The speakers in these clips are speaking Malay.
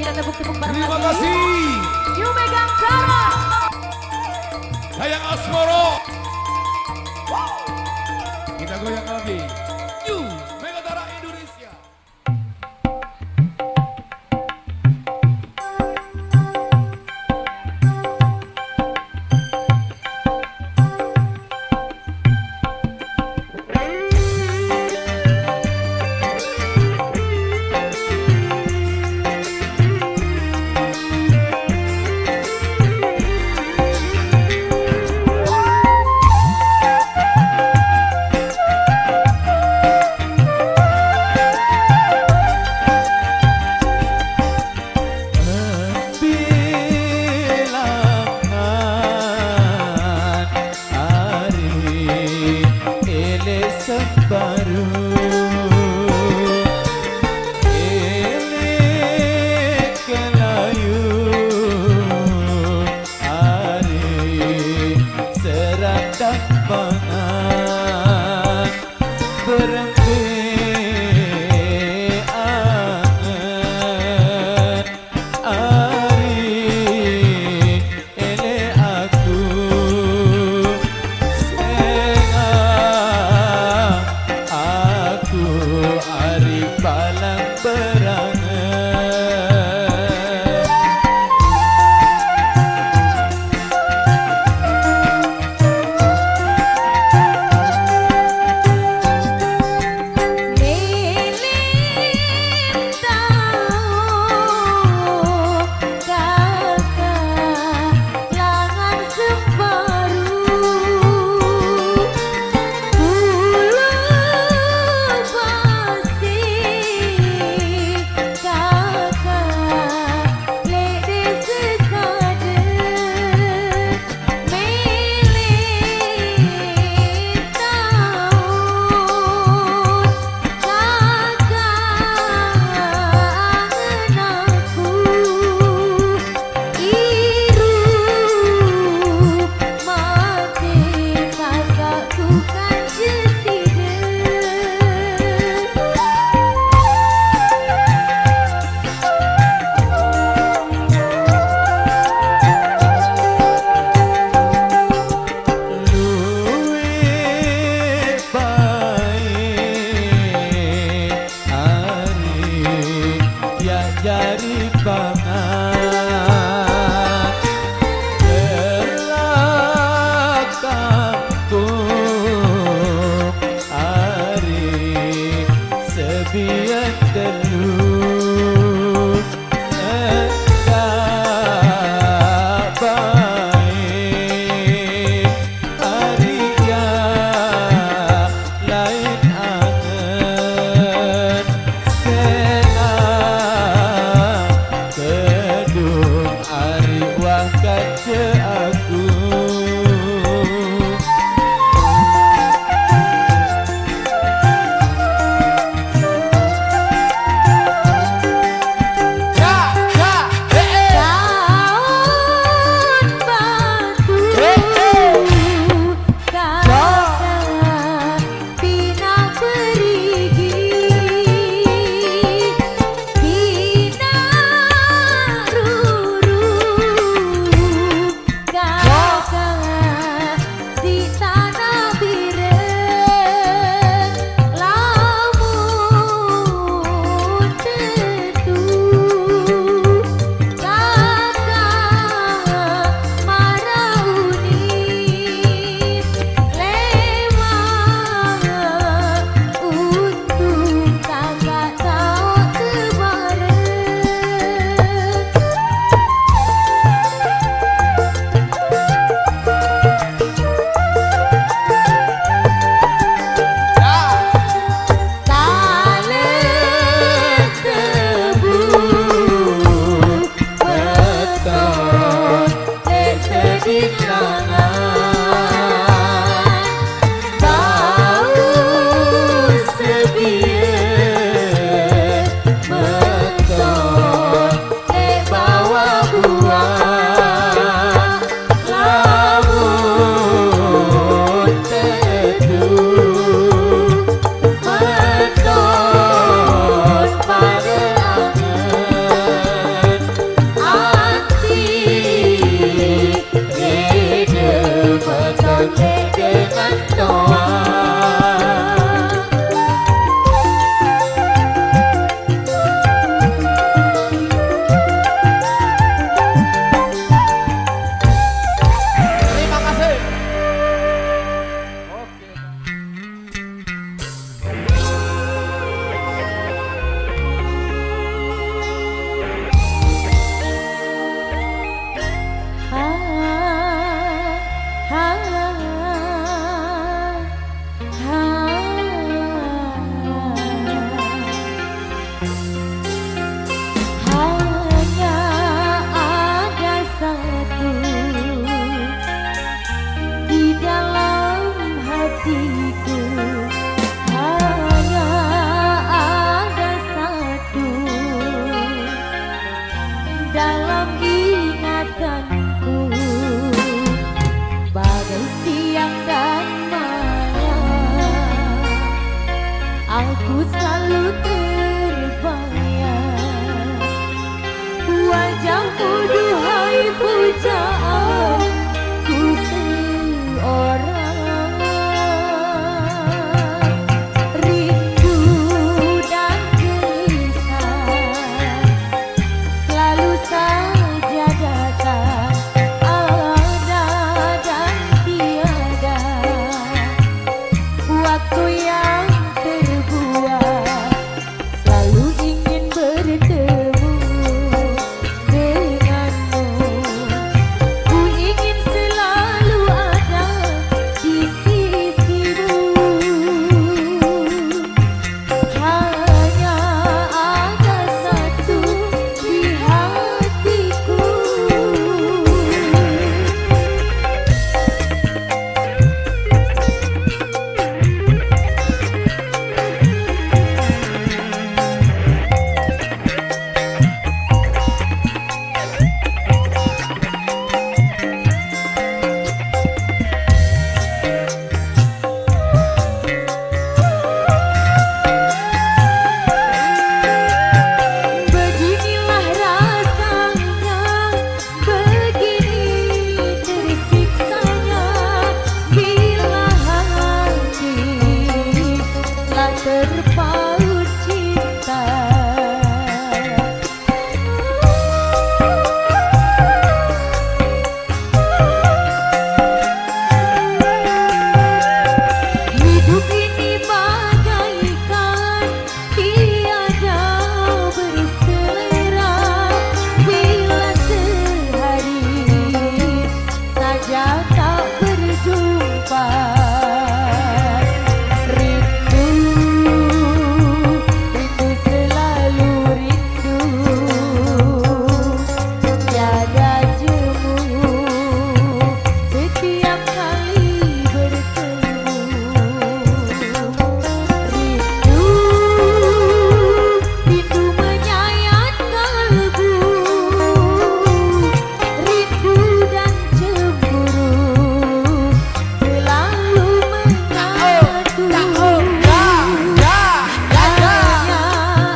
Kita tepuk-tepuk bareng Terima lagi. kasih. Yuk megang cara. Sayang Asmoro. Kita goyang lagi. Yuk, Megatara Indonesia. dalam ingatanku, bagai siang dan malam aku selalu terbayang wajahmu, duhai pujaanku seorang. Rindu dan gelisah selalu saja datang, ada dan tiada waktu yang terbuang, selalu ingin bertemu denganmu. Ku ingin selalu ada di sisimu. Hanya ada satu di hatiku. Beginilah rasanya, begini tersiksanya bila hati telah terpaut cinta. Hidup ini bagaikan tiada berselera, bila sehari saja tak berjumpa. Rindu, rindu selalu rindu, tiada jemu setiap kali bertemu. Rindu, rindu menyayat kalbu, rindu dan cemburu selalu menyatu. Hanya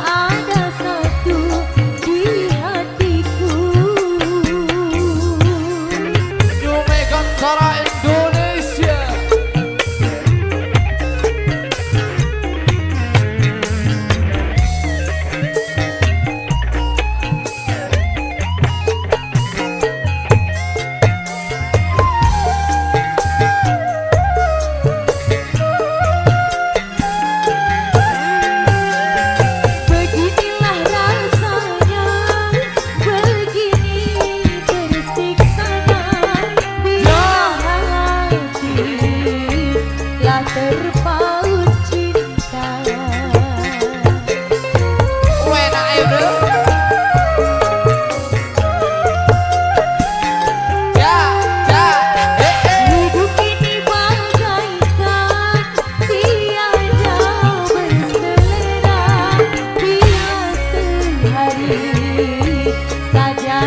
ada satu di hatiku. New Megantara Indonesia. Beginilah rasanya, begini tersiksanya bila hati telah terpaut cinta. Enak ya bro. Ya, ya, Hidup ini bagaikan tiada berselera, bila sehari saja